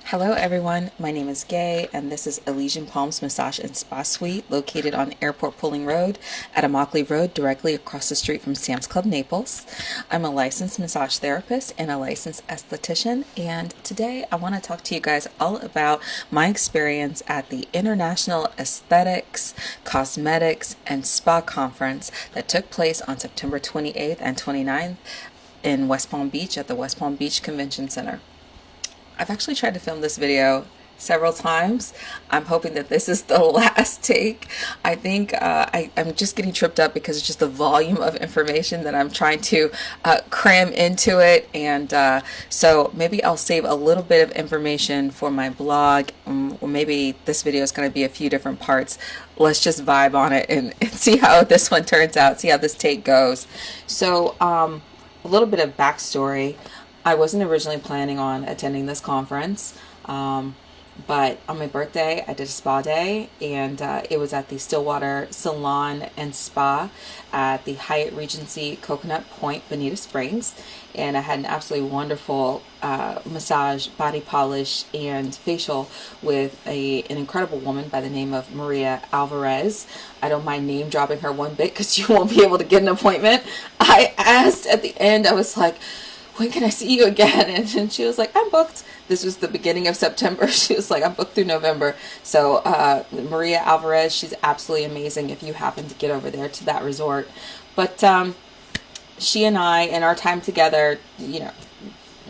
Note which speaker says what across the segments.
Speaker 1: Hello everyone, my name is Gay and this is Elysian Palms Massage and Spa Suite located on Airport Pulling Road at Immokalee Road directly across the street from Sam's Club Naples. I'm a licensed massage therapist and a licensed esthetician, and today I want to talk to you guys all about my experience at the International Aesthetics, Cosmetics and Spa Conference that took place on September 28th and 29th in West Palm Beach at the West Palm Beach Convention Center. I've actually tried to film this video several times. I'm hoping that this is the last take. I think I'm just getting tripped up because it's just the volume of information that I'm trying to cram into it, and so maybe I'll save a little bit of information for my blog, or maybe this video is going to be a few different parts. Let's just vibe on it and see how this one turns out, see how this take goes. So a little bit of backstory. I wasn't originally planning on attending this conference, but on my birthday I did a spa day, and it was at the Stillwater Salon and Spa at the Hyatt Regency Coconut Point, Bonita Springs, and I had an absolutely wonderful massage, body polish, and facial with an incredible woman by the name of Maria Alvarez. I don't mind name dropping her one bit because you won't be able to get an appointment. I asked at the end, I was like, when can I see you again? And she was like, I'm booked. This was the beginning of September. She was like, I'm booked through November. So Maria Alvarez, she's absolutely amazing if you happen to get over there to that resort. But she and I, in our time together,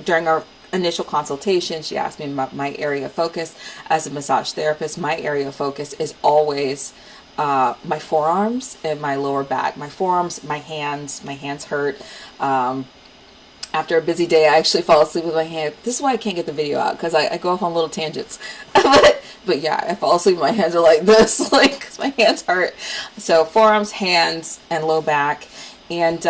Speaker 1: during our initial consultation, she asked me about my area of focus as a massage therapist. My area of focus is always my forearms and my lower back. My forearms, my hands hurt. After a busy day, I actually fall asleep with my hand. This is why I can't get the video out, because I go off on little tangents. but yeah, I fall asleep, my hands are like this, like, 'cause my hands hurt. So forearms, hands, and low back. And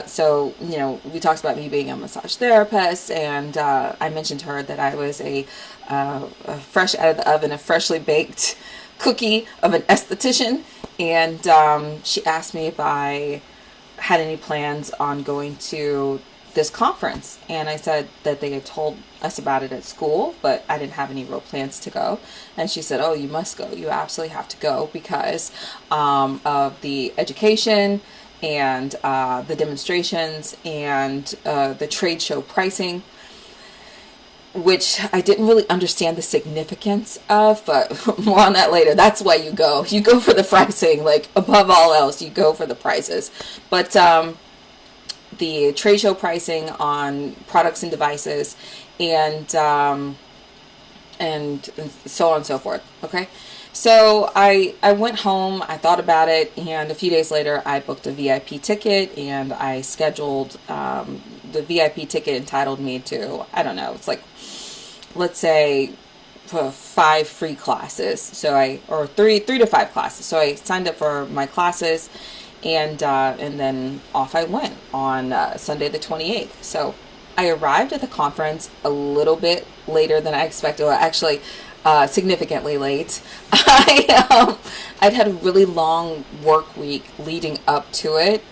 Speaker 1: so, we talked about me being a massage therapist, and I mentioned to her that I was a fresh out of the oven, a freshly baked cookie of an esthetician. And she asked me if I had any plans on going to this conference, and I said that they had told us about it at school, but I didn't have any real plans to go. And she said, oh, you must go, you absolutely have to go, because of the education and the demonstrations and the trade show pricing, which I didn't really understand the significance of, but more on that later. That's why you go for the pricing, like, above all else, you go for the prices. But the trade show pricing on products and devices, and so on and so forth. Okay, so I went home, I thought about it, and a few days later I booked a VIP ticket, and I scheduled the VIP ticket entitled me to, I don't know, it's like, let's say 5 free classes. So or three to 5 classes. So I signed up for my classes, and then off I went on Sunday the 28th. So I arrived at the conference a little bit later than I expected. Well, actually, significantly late. I'd had a really long work week leading up to it.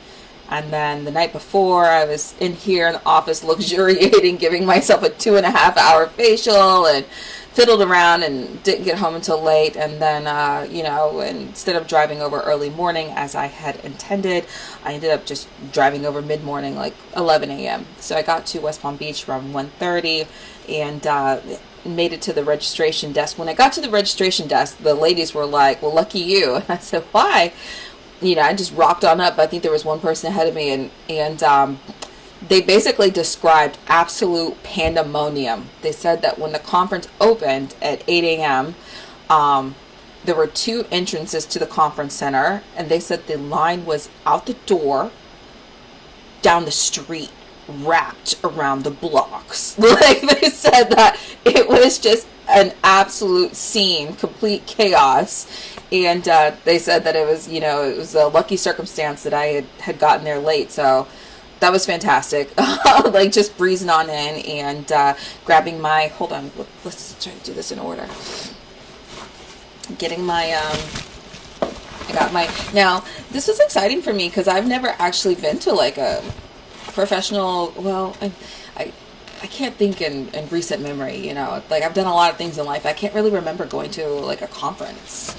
Speaker 1: And then the night before, I was in here in the office luxuriating, giving myself a 2.5-hour facial, and fiddled around and didn't get home until late. And then, instead of driving over early morning as I had intended, I ended up just driving over mid-morning, like 11 a.m. So I got to West Palm Beach around 1:30 and made it to the registration desk. When I got to the registration desk, the ladies were like, well, lucky you. And I said, why? I just rocked on up. I think there was one person ahead of me, and they basically described absolute pandemonium. They said that when the conference opened at 8 a.m., there were 2 entrances to the conference center, and they said the line was out the door, down the street, wrapped around the blocks. Like, they said that it was just an absolute scene, complete chaos. And they said that it was a lucky circumstance that I had gotten there late. So that was fantastic. Like, just breezing on in and grabbing my, hold on, let's try to do this in order. Getting my, now this was exciting for me because I've never actually been to like a professional, well, I can't think in recent memory, you know, like I've done a lot of things in life. I can't really remember going to like a conference,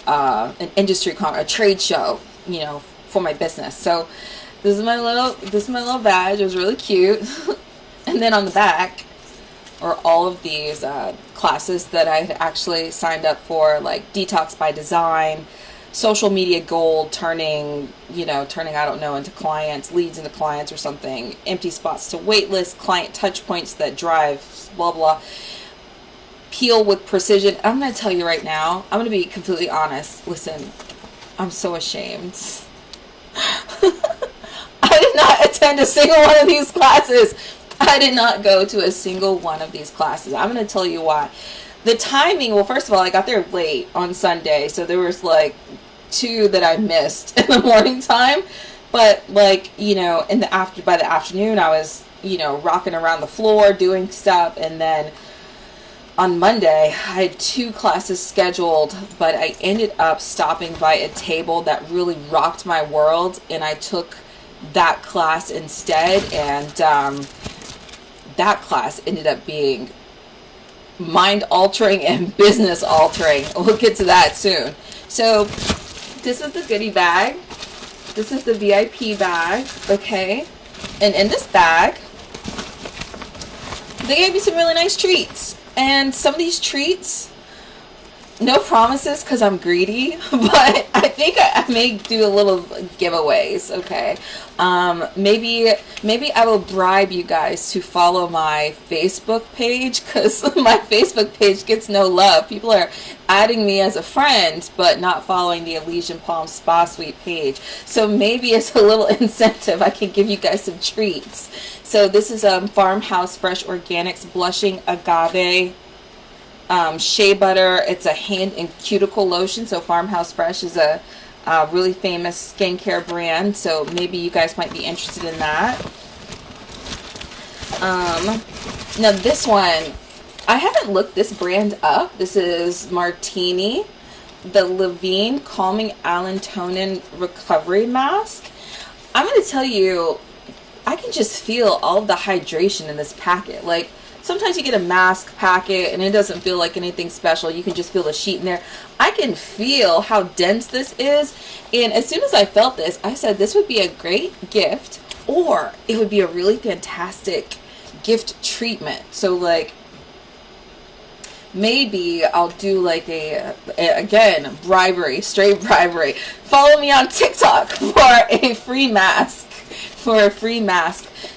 Speaker 1: an industry a trade show, you know, for my business. So this is my little badge. It was really cute. And then on the back are all of these classes that I had actually signed up for, like Detox by Design, Social Media Gold, turning, I don't know, into clients, leads into clients or something, empty spots to waitlist, client touch points that drive, blah, blah. Peel with precision. I'm going to tell you right now, I'm going to be completely honest. Listen, I'm so ashamed. I did not attend a single one of these classes. I did not go to a single one of these classes. I'm going to tell you why. The timing, well, first of all, I got there late on Sunday, so there was like 2 that I missed in the morning time. But like, you know, by the afternoon, I was, you know, rocking around the floor doing stuff. And then on Monday, I had 2 classes scheduled, but I ended up stopping by a table that really rocked my world, and I took that class instead. And that class ended up being mind-altering and business-altering. We'll get to that soon. So this is the goodie bag. This is the VIP bag, okay? And in this bag, they gave me some really nice treats. And some of these treats, no promises because I'm greedy, but I think I may do a little giveaways, okay? Maybe I will bribe you guys to follow my Facebook page, because my Facebook page gets no love. People are adding me as a friend, but not following the Elysian Palm Spa Suite page. So maybe as a little incentive, I can give you guys some treats. So this is Farmhouse Fresh Organics Blushing Agave shea butter. It's a hand and cuticle lotion. So Farmhouse Fresh is a really famous skincare brand. So maybe you guys might be interested in that. Now this one, I haven't looked this brand up. This is Martini, the Levine Calming Allantonin Recovery Mask. I'm going to tell you, I can just feel all of the hydration in this packet. Like, sometimes you get a mask packet and it doesn't feel like anything special. You can just feel the sheet in there. I can feel how dense this is. And as soon as I felt this, I said this would be a great gift, or it would be a really fantastic gift treatment. So like, maybe I'll do like again, bribery, straight bribery. Follow me on TikTok for a free mask.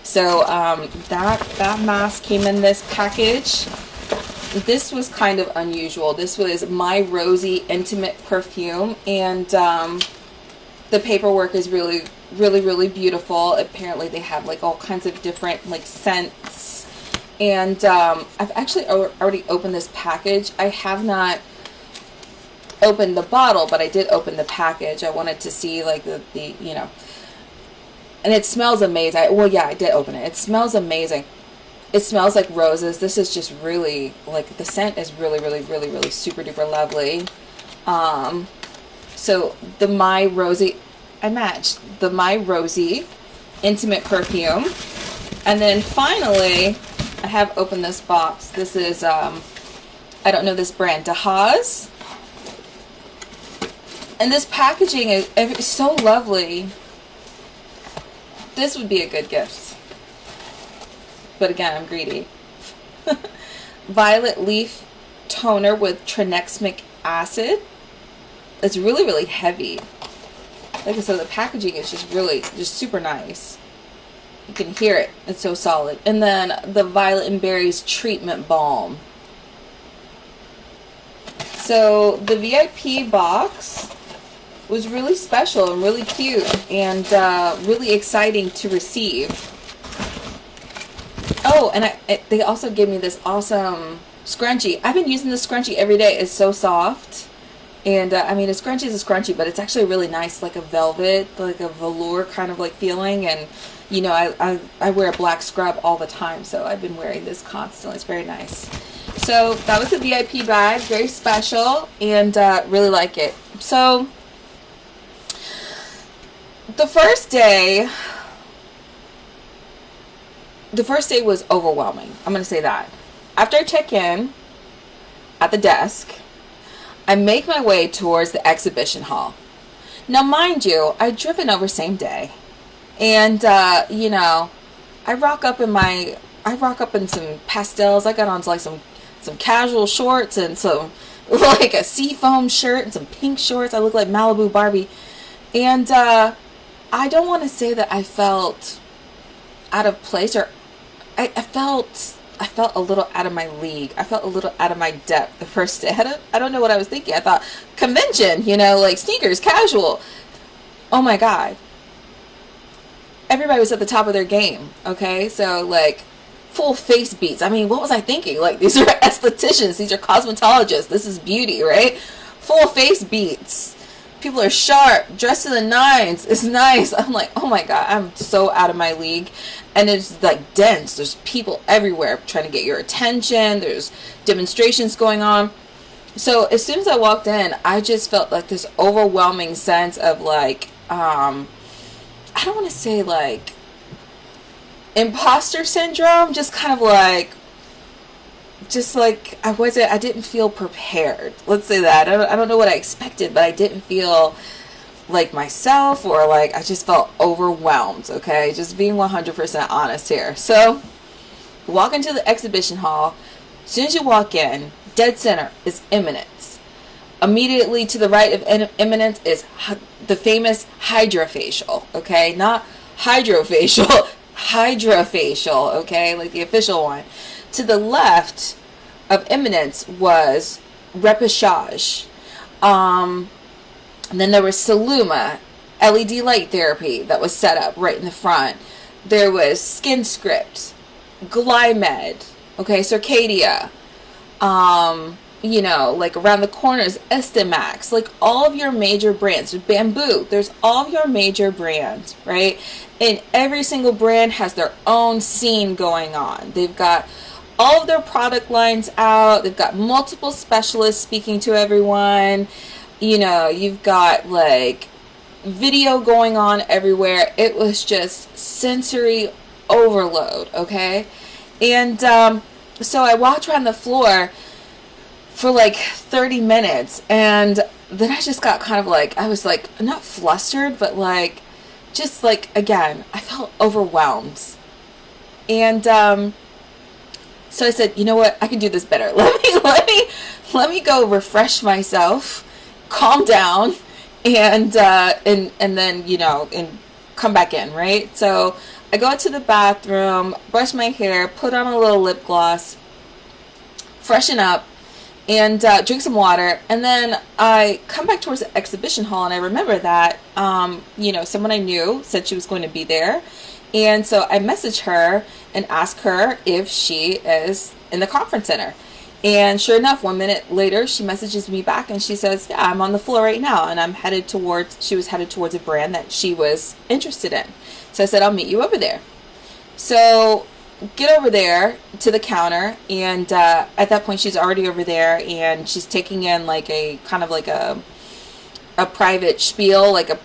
Speaker 1: So that mask came in this package. This was kind of unusual. This was My Rosie Intimate Perfume, and the paperwork is really, really, really beautiful. Apparently they have like all kinds of different like scents, and I've actually already opened this package. I have not opened the bottle, but I did open the package. I wanted to see like the you know. And it smells amazing. Well, yeah, I did open it. It smells amazing. It smells like roses. This is just really, like, the scent is really, really, really, really super duper lovely. So the My Rosie, I matched the My Rosie Intimate Perfume. And then finally, I have opened this box. This is, I don't know this brand, Dahaz. And this packaging is so lovely. This would be a good gift. But again, I'm greedy. Violet Leaf Toner with tranexamic acid. It's really, really heavy. Like I said, the packaging is just super nice. You can hear it. It's so solid. And then the Violet and Berries Treatment Balm. So the VIP box was really special and really cute and really exciting to receive. Oh, and they also gave me this awesome scrunchie. I've been using this scrunchie every day. It's so soft. And I mean, a scrunchie is a scrunchie, but it's actually really nice, like a velvet, like a velour kind of like feeling. And you know, I wear a black scrub all the time, so I've been wearing this constantly. It's very nice. So that was the VIP bag, very special, and really like it. So the first day, the first day was overwhelming. I'm going to say that. After I check in at the desk, I make my way towards the exhibition hall. Now, mind you, I'd driven over same day. And, I rock up in some pastels. I got on like some casual shorts and some, like a seafoam shirt and some pink shorts. I look like Malibu Barbie. And, I don't want to say that I felt out of place, or I felt a little out of my league. I felt a little out of my depth the first day. I don't know what I was thinking. I thought convention, like sneakers, casual. Oh my God. Everybody was at the top of their game. Okay. So like full face beats. I mean, what was I thinking? Like, these are estheticians. These are cosmetologists. This is beauty, right? Full face beats. People are sharp, dressed to the nines. It's nice. I'm like, oh my God, I'm so out of my league. And it's like dense. There's people everywhere trying to get your attention. There's demonstrations going on. So as soon as I walked in, I just felt like this overwhelming sense of like, I don't want to say like imposter syndrome, just kind of like, I didn't feel prepared. Let's say that. I don't know what I expected, but I didn't feel like myself, or like I just felt overwhelmed. Okay, just being 100% honest here. So walk into the exhibition hall. As soon as you walk in, dead center is Eminence. Immediately to the right of Eminence is the famous Hydrofacial. Okay, not hydrofacial, Hydrofacial. Okay, like the official one. To the left of Eminence was Repechage. And then there was Saluma, LED light therapy that was set up right in the front. There was SkinScript, Glymed, okay, Circadia. Like around the corners, Estimax, like all of your major brands. Bamboo, there's all of your major brands, right? And every single brand has their own scene going on. They've got all of their product lines out. They've got multiple specialists speaking to everyone. You've got like video going on everywhere. It was just sensory overload, okay? And so I walked around the floor for like 30 minutes, and then I just got kind of like, I was like not flustered, but like just like, again, I felt overwhelmed. And so I said, you know what, I can do this better. Let me go refresh myself, calm down, and then and come back in, right? So I go out to the bathroom, brush my hair, put on a little lip gloss, freshen up, and drink some water. And then I come back towards the exhibition hall, and I remember that someone I knew said she was going to be there. And so I messaged her and asked her if she is in the conference center. And sure enough, 1 minute later, she messages me back and she says, yeah, I'm on the floor right now. And she was headed towards a brand that she was interested in. So I said, I'll meet you over there. So get over there to the counter. And at that point, she's already over there, and she's taking in like a kind of like a private spiel, like a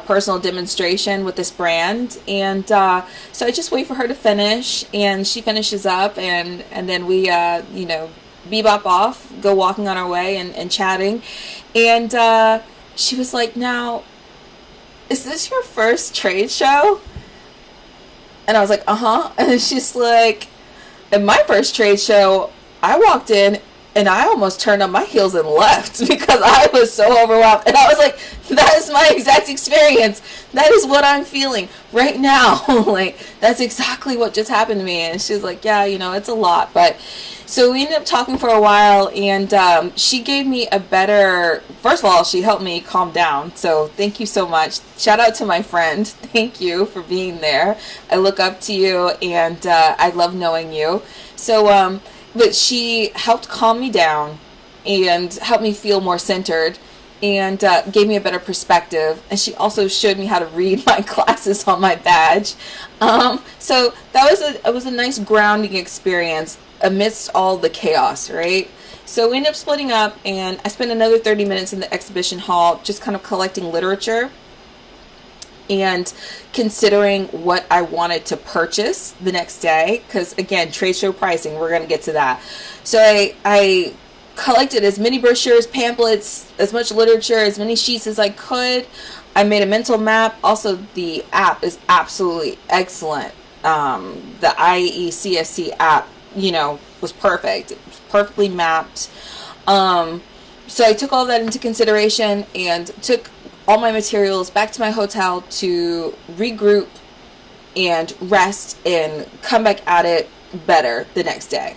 Speaker 1: personal demonstration with this brand. And so I just wait for her to finish, and she finishes up, and then we bebop off, go walking on our way and chatting. And she was like, now, is this your first trade show? And I was like, and she's like, in my first trade show, I walked in and I almost turned on my heels and left because I was so overwhelmed. And I was like, that is my exact experience. That is what I'm feeling right now. Like, that's exactly what just happened to me. And she was like, yeah, it's a lot. But so we ended up talking for a while, and she gave me first of all, she helped me calm down. So thank you so much. Shout out to my friend. Thank you for being there. I look up to you, and I love knowing you. So, but she helped calm me down and helped me feel more centered, and gave me a better perspective. And she also showed me how to read my glasses on my badge. So that was a nice grounding experience amidst all the chaos, right? So we ended up splitting up, and I spent another 30 minutes in the exhibition hall just kind of collecting literature. and considering what I wanted to purchase the next day, because again, trade show pricing, we're going to get to that. So I collected as many brochures, pamphlets, as much literature, as many sheets as I could. I made a mental map. Also, the app is absolutely excellent. The IECSC app, was perfect. It was perfectly mapped. So I took all that into consideration and took all my materials back to my hotel to regroup and rest and come back at it better the next day.